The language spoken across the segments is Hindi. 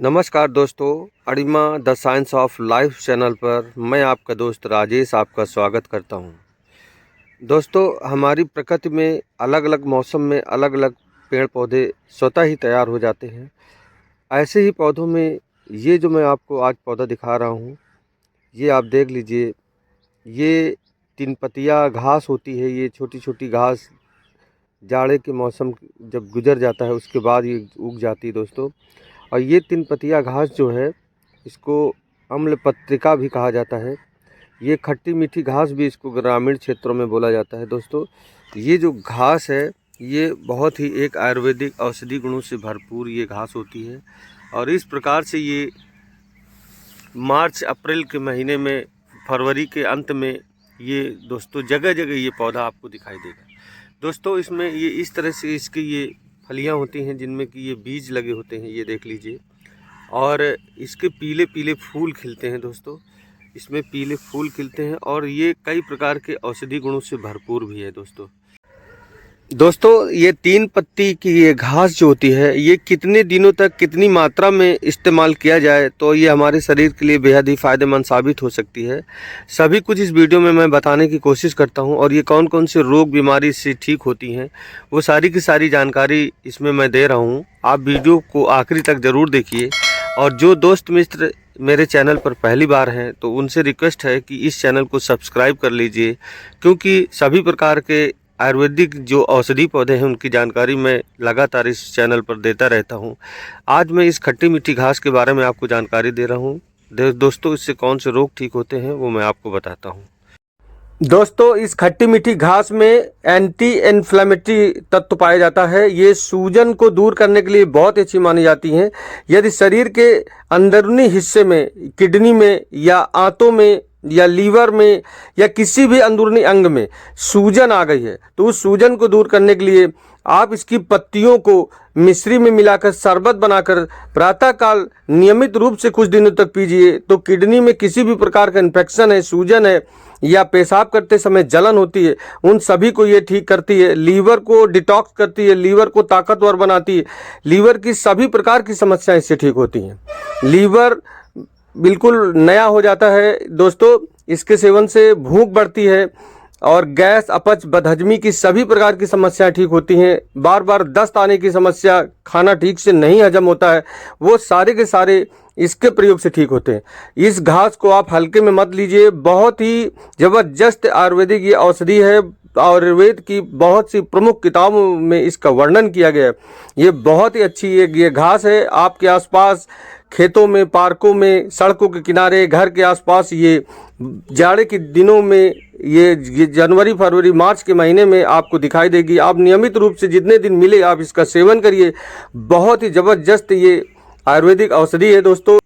नमस्कार दोस्तों, ARIMA the science of life channel पर मैं आपका दोस्त राजेश आपका स्वागत करता हूं। दोस्तों, हमारी प्रकृति में अलग अलग मौसम में अलग अलग पेड़ पौधे स्वतः ही तैयार हो जाते हैं। ऐसे ही पौधों में ये जो मैं आपको आज पौधा दिखा रहा हूं, ये आप देख लीजिए। ये तीन पतिया घास होती है। ये छोटी छोटी घास जाड़े के मौसम जब गुजर जाता है उसके बाद ये उग जाती है दोस्तों। और ये तीन पतिया घास जो है, इसको अम्ल पत्रिका भी कहा जाता है। ये खट्टी मीठी घास भी इसको ग्रामीण क्षेत्रों में बोला जाता है दोस्तों। ये जो घास है, ये बहुत ही एक आयुर्वेदिक औषधि गुणों से भरपूर ये घास होती है। और इस प्रकार से ये मार्च अप्रैल के महीने में, फरवरी के अंत में ये दोस्तों जगह जगह ये पौधा आपको दिखाई देगा दोस्तों। इसमें ये इस तरह से इसकी ये फलियां होती हैं जिनमें कि ये बीज लगे होते हैं, ये देख लीजिए। और इसके पीले पीले फूल खिलते हैं दोस्तों। इसमें पीले फूल खिलते हैं और ये कई प्रकार के औषधि गुणों से भरपूर भी है दोस्तों। ये तीन पत्ती की ये घास जो होती है, ये कितने दिनों तक कितनी मात्रा में इस्तेमाल किया जाए तो ये हमारे शरीर के लिए बेहद ही फ़ायदेमंद साबित हो सकती है। सभी कुछ इस वीडियो में मैं बताने की कोशिश करता हूं। और ये कौन कौन से रोग बीमारी से ठीक होती हैं, वो सारी की सारी जानकारी इसमें मैं दे रहा हूं। आप वीडियो को आखिरी तक ज़रूर देखिए। और जो दोस्त मित्र मेरे चैनल पर पहली बार हैं तो उनसे रिक्वेस्ट है कि इस चैनल को सब्सक्राइब कर लीजिए, क्योंकि सभी प्रकार के आयुर्वेदिक जो औषधि पौधे हैं उनकी जानकारी मैं लगातार इस चैनल पर देता रहता हूं। आज मैं इस खट्टी मीठी घास के बारे में आपको जानकारी दे रहा हूं दोस्तों। इससे कौन से रोग ठीक होते हैं वो मैं आपको बताता हूं दोस्तों। इस खट्टी मीठी घास में एंटी इन्फ्लेमेटरी तत्व पाया जाता है। ये सूजन को दूर करने के लिए बहुत अच्छी मानी जाती हैं। यदि शरीर के अंदरूनी हिस्से में, किडनी में या आंतों में या लीवर में या किसी भी अंदरूनी अंग में सूजन आ गई है तो उस सूजन को दूर करने के लिए आप इसकी पत्तियों को मिश्री में मिलाकर शरबत बनाकर प्रातःकाल नियमित रूप से कुछ दिनों तक पीजिए। तो किडनी में किसी भी प्रकार का इन्फेक्शन है, सूजन है या पेशाब करते समय जलन होती है, उन सभी को ये ठीक करती है। लीवर को डिटॉक्स करती है, लीवर को ताकतवर बनाती है। लीवर की सभी प्रकार की समस्याएं इससे ठीक होती हैं। लीवर बिल्कुल नया हो जाता है दोस्तों। इसके सेवन से भूख बढ़ती है और गैस, अपच, बदहजमी की सभी प्रकार की समस्याएं ठीक होती हैं। बार बार दस्त आने की समस्या, खाना ठीक से नहीं हजम होता है, वो सारे के सारे इसके प्रयोग से ठीक होते हैं। इस घास को आप हल्के में मत लीजिए। बहुत ही जबरदस्त आयुर्वेदिक ये औषधि है। आयुर्वेद की बहुत सी प्रमुख किताबों में इसका वर्णन किया गया है। ये बहुत ही अच्छी ये घास है। आपके आसपास खेतों में, पार्कों में, सड़कों के किनारे, घर के आसपास ये जाड़े के दिनों में, ये जनवरी, फरवरी, मार्च के महीने में आपको दिखाई देगी। आप नियमित रूप से जितने दिन मिले आप इसका सेवन करिए। बहुत ही ज़बरदस्त ये आयुर्वेदिक औषधि है दोस्तों।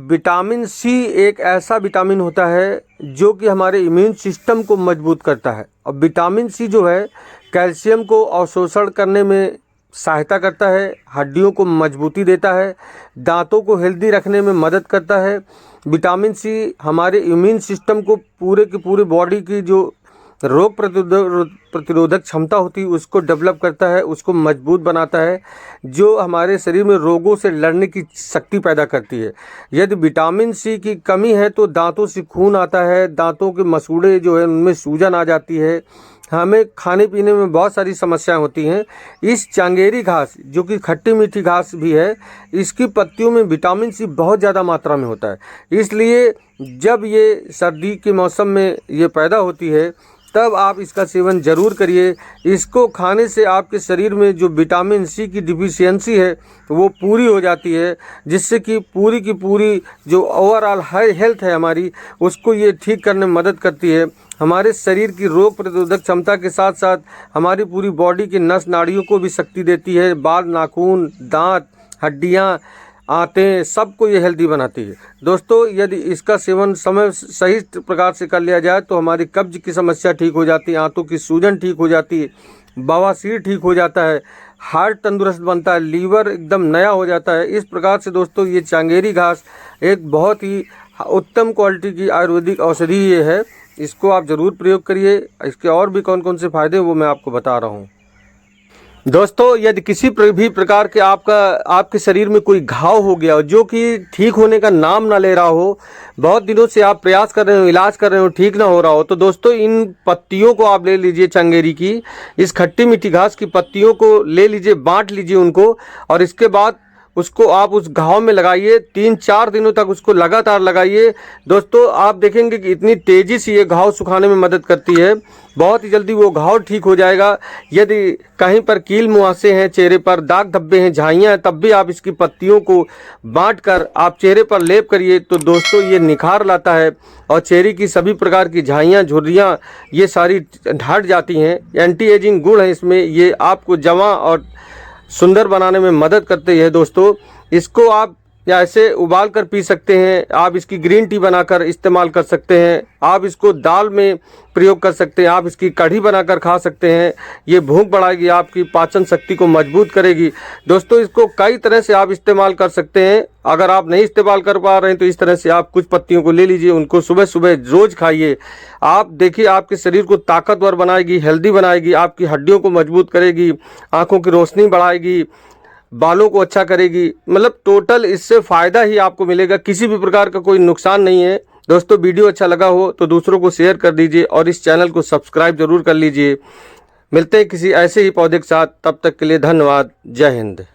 विटामिन सी एक ऐसा विटामिन होता है जो कि हमारे इम्यून सिस्टम को मजबूत करता है। और विटामिन सी जो है कैल्शियम को अवशोषण करने में सहायता करता है, हड्डियों को मजबूती देता है, दांतों को हेल्दी रखने में मदद करता है। विटामिन सी हमारे इम्यून सिस्टम को पूरे की पूरी बॉडी की जो रोग प्रतिरोधक क्षमता होती है उसको डेवलप करता है, उसको मजबूत बनाता है, जो हमारे शरीर में रोगों से लड़ने की शक्ति पैदा करती है। यदि विटामिन सी की कमी है तो दांतों से खून आता है, दांतों के मसूड़े जो है उनमें सूजन आ जाती है, हमें खाने पीने में बहुत सारी समस्याएं होती हैं। इस चांगेरी घास जो कि खट्टी मीठी घास भी है, इसकी पत्तियों में विटामिन सी बहुत ज़्यादा मात्रा में होता है। इसलिए जब ये सर्दी के मौसम में ये पैदा होती है तब आप इसका सेवन ज़रूर करिए। इसको खाने से आपके शरीर में जो विटामिन सी की डिफिशियंसी है वो पूरी हो जाती है, जिससे कि पूरी की पूरी जो ओवरऑल हेल्थ है हमारी, उसको ये ठीक करने में मदद करती है। हमारे शरीर की रोग प्रतिरोधक क्षमता के साथ साथ हमारी पूरी बॉडी के नस नाड़ियों को भी शक्ति देती है। बाल, नाखून, दांत, हड्डियाँ, आंतें, सबको ये हेल्दी बनाती है दोस्तों। यदि इसका सेवन समय सही प्रकार से कर लिया जाए तो हमारी कब्ज की समस्या ठीक हो जाती है, आंतों की सूजन ठीक हो जाती है, बवासीर ठीक हो जाता है, हार्ट तंदुरुस्त बनता है, लीवर एकदम नया हो जाता है। इस प्रकार से दोस्तों ये चांगेरी घास एक बहुत ही उत्तम क्वालिटी की आयुर्वेदिक औषधि ये है। इसको आप ज़रूर प्रयोग करिए। इसके और भी कौन कौन से फ़ायदे वो मैं आपको बता रहा हूँ दोस्तों, यदि किसी भी प्रकार के आपके शरीर में कोई घाव हो गया हो जो कि ठीक होने का नाम ना ले रहा हो, बहुत दिनों से आप प्रयास कर रहे हो, इलाज कर रहे हो, ठीक ना हो रहा हो, तो दोस्तों इन पत्तियों को आप ले लीजिए। चंगेरी की इस खट्टी मीठी घास की पत्तियों को ले लीजिए, बांट लीजिए उनको, और इसके बाद उसको आप उस घाव में लगाइए। 3-4 दिनों तक उसको लगातार लगाइए। दोस्तों, आप देखेंगे कि इतनी तेज़ी से ये घाव सुखाने में मदद करती है। बहुत ही जल्दी वो घाव ठीक हो जाएगा। यदि कहीं पर कील मुहासे हैं, चेहरे पर दाग धब्बे हैं, झाइयाँ हैं, तब भी आप इसकी पत्तियों को बांट कर आप चेहरे पर लेप करिए तो दोस्तों ये निखार लाता है और चेहरे की सभी प्रकार की झाइयाँ, झुर्रियाँ ये सारी हट जाती हैं। एंटी एजिंग गुण है इसमें, ये आपको जवां और सुंदर बनाने में मदद करती है। दोस्तों, इसको आप या ऐसे उबाल कर पी सकते हैं, आप इसकी ग्रीन टी बनाकर इस्तेमाल कर सकते हैं, आप इसको दाल में प्रयोग कर सकते हैं, आप इसकी कढ़ी बनाकर खा सकते हैं। ये भूख बढ़ाएगी, आपकी पाचन शक्ति को मजबूत करेगी। दोस्तों, इसको कई तरह से आप इस्तेमाल कर सकते हैं। अगर आप नहीं इस्तेमाल कर पा रहे हैं तो इस तरह से आप कुछ पत्तियों को ले लीजिए, उनको सुबह सुबह रोज़ खाइए। आप देखिए, आपके शरीर को ताकतवर बनाएगी, हेल्दी बनाएगी, आपकी हड्डियों को मजबूत करेगी, आँखों की रोशनी बढ़ाएगी, बालों को अच्छा करेगी। मतलब टोटल इससे फ़ायदा ही आपको मिलेगा, किसी भी प्रकार का कोई नुकसान नहीं है। दोस्तों, वीडियो अच्छा लगा हो तो दूसरों को शेयर कर दीजिए और इस चैनल को सब्सक्राइब जरूर कर लीजिए। मिलते हैं किसी ऐसे ही पौधे के साथ, तब तक के लिए धन्यवाद। जय हिंद।